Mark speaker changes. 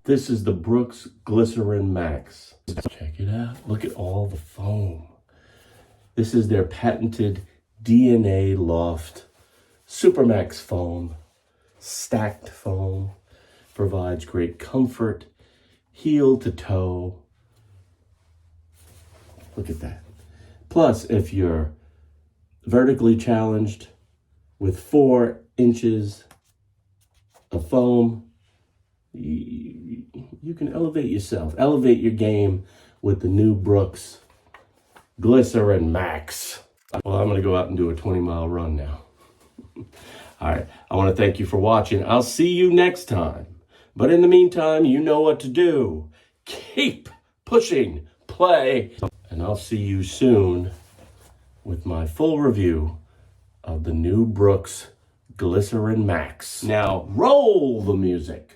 Speaker 1: This is the Brooks Glycerin Max. Check it out. Look at all the foam. This is their patented DNA Loft Supermax foam. Stacked foam. Provides great comfort, heel to toe. Look at that. Plus, if you're vertically challenged with 4 inches of foam, you can elevate yourself. Elevate your game with the new Brooks Glycerin Max. Well, I'm going to go out and do a 20-mile run now. All right. I want to thank you for watching. I'll see you next time. But in the meantime, you know what to do. Keep pushing play. And I'll see you soon with my full review of the new Brooks Glycerin Max. Now, roll the music.